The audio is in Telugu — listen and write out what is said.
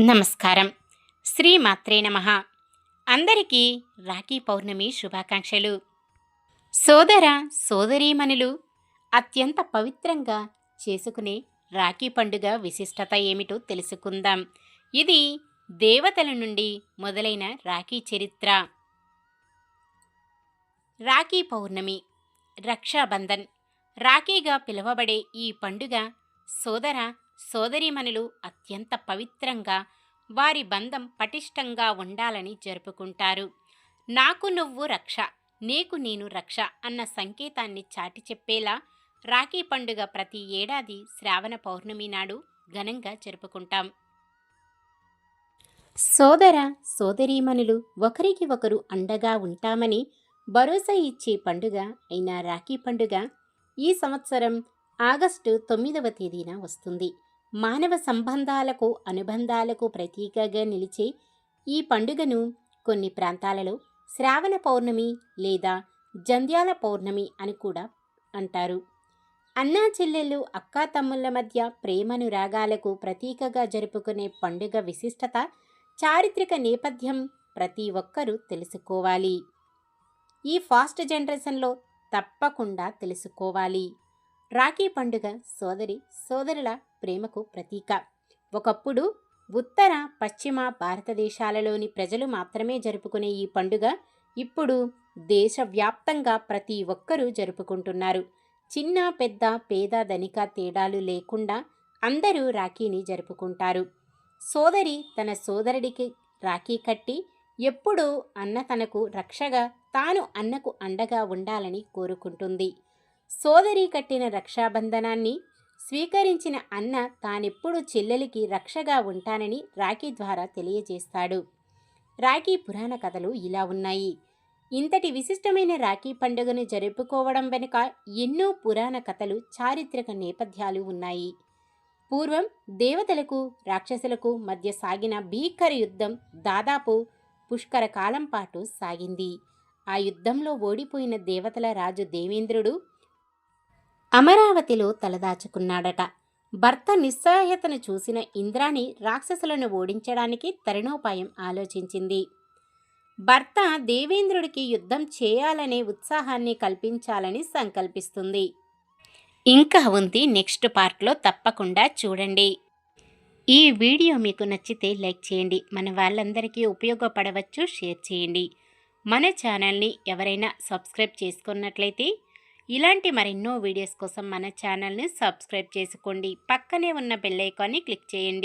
నమస్కారం. శ్రీమాత్రే నమః. అందరికీ రాఖీ పౌర్ణమి శుభాకాంక్షలు. సోదర సోదరీమణులు అత్యంత పవిత్రంగా చేసుకునే రాఖీ పండుగ విశిష్టత ఏమిటో తెలుసుకుందాం. ఇది దేవతల నుండి మొదలైన రాఖీ చరిత్ర. రాఖీ పౌర్ణమి, రక్షాబంధన్, రాఖీగా పిలువబడే ఈ పండుగ సోదర సోదరీమణులు అత్యంత పవిత్రంగా వారి బంధం పటిష్టంగా ఉండాలని జరుపుకుంటారు. నాకు నువ్వు రక్ష, నీకు నేను రక్ష అన్న సంకేతాన్ని చాటి చెప్పేలా రాఖీ పండుగ ప్రతి ఏడాది శ్రావణ పౌర్ణమి నాడు ఘనంగా జరుపుకుంటాం. సోదర సోదరీమణులు ఒకరికి ఒకరు అండగా ఉంటామని భరోసా ఇచ్చే పండుగ అయిన రాఖీ పండుగ ఈ సంవత్సరం ఆగస్టు 9వ తేదీన వస్తుంది. మానవ సంబంధాలకు అనుబంధాలకు ప్రతీకగా నిలిచే ఈ పండుగను కొన్ని ప్రాంతాలలో శ్రావణ పౌర్ణమి లేదా జంధ్యాల పౌర్ణమి అని కూడా అంటారు. అన్నా చెల్లెళ్ళు అక్కా తమ్ముళ్ళ మధ్య ప్రేమనురాగాలకు ప్రతీకగా జరుపుకునే పండుగ విశిష్టత, చారిత్రక నేపథ్యం ప్రతి ఒక్కరూ తెలుసుకోవాలి. ఈ ఫాస్ట్ జనరేషన్లో తప్పకుండా తెలుసుకోవాలి. రాఖీ పండుగ సోదరి సోదరుల ప్రేమకు ప్రతీక. ఒకప్పుడు ఉత్తర పశ్చిమ భారతదేశాలలోని ప్రజలు మాత్రమే జరుపుకునే ఈ పండుగ ఇప్పుడు దేశవ్యాప్తంగా ప్రతి ఒక్కరూ జరుపుకుంటున్నారు. చిన్న పెద్ద పేద ధనిక తేడాలు లేకుండా అందరూ రాఖీని జరుపుకుంటారు. సోదరి తన సోదరుడికి రాఖీ కట్టి ఎప్పుడూ అన్న తనకు రక్షగా, తాను అన్నకు అండగా ఉండాలని కోరుకుంటుంది. సోదరి కట్టిన రక్షాబంధనాన్ని స్వీకరించిన అన్న తానెప్పుడు చెల్లెలికి రక్షగా ఉంటానని రాఖీ ద్వారా తెలియజేస్తాడు. రాఖీ పురాణ కథలు ఇలా ఉన్నాయి. ఇంతటి విశిష్టమైన రాఖీ పండుగను జరుపుకోవడం వెనుక ఎన్నో పురాణ కథలు, చారిత్రక నేపథ్యాలు ఉన్నాయి. పూర్వం దేవతలకు రాక్షసులకు మధ్య సాగిన భీకర యుద్ధం దాదాపు పుష్కర కాలం పాటు సాగింది. ఆ యుద్ధంలో ఓడిపోయిన దేవతల రాజు దేవేంద్రుడు అమరావతిలో తలదాచుకున్నాడట. భర్త నిస్సహాయతను చూసిన ఇంద్రాణి రాక్షసులను ఓడించడానికి తరుణోపాయం ఆలోచించింది. భర్త దేవేంద్రుడికి యుద్ధం చేయాలనే ఉత్సాహాన్ని కల్పించాలని సంకల్పిస్తుంది. ఇంకా ఉంది, నెక్స్ట్ పార్ట్లో తప్పకుండా చూడండి. ఈ వీడియో మీకు నచ్చితే లైక్ చేయండి. మన వాళ్ళందరికీ ఉపయోగపడవచ్చు, షేర్ చేయండి. మన ఛానల్ని ఎవరైనా సబ్స్క్రైబ్ చేసుకున్నట్లయితే ఇలాంటి మరెన్నో వీడియోస్ కోసం మన ఛానల్ని సబ్స్క్రైబ్ చేసుకోండి. పక్కనే ఉన్న బెల్ ఐకాన్ని క్లిక్ చేయండి.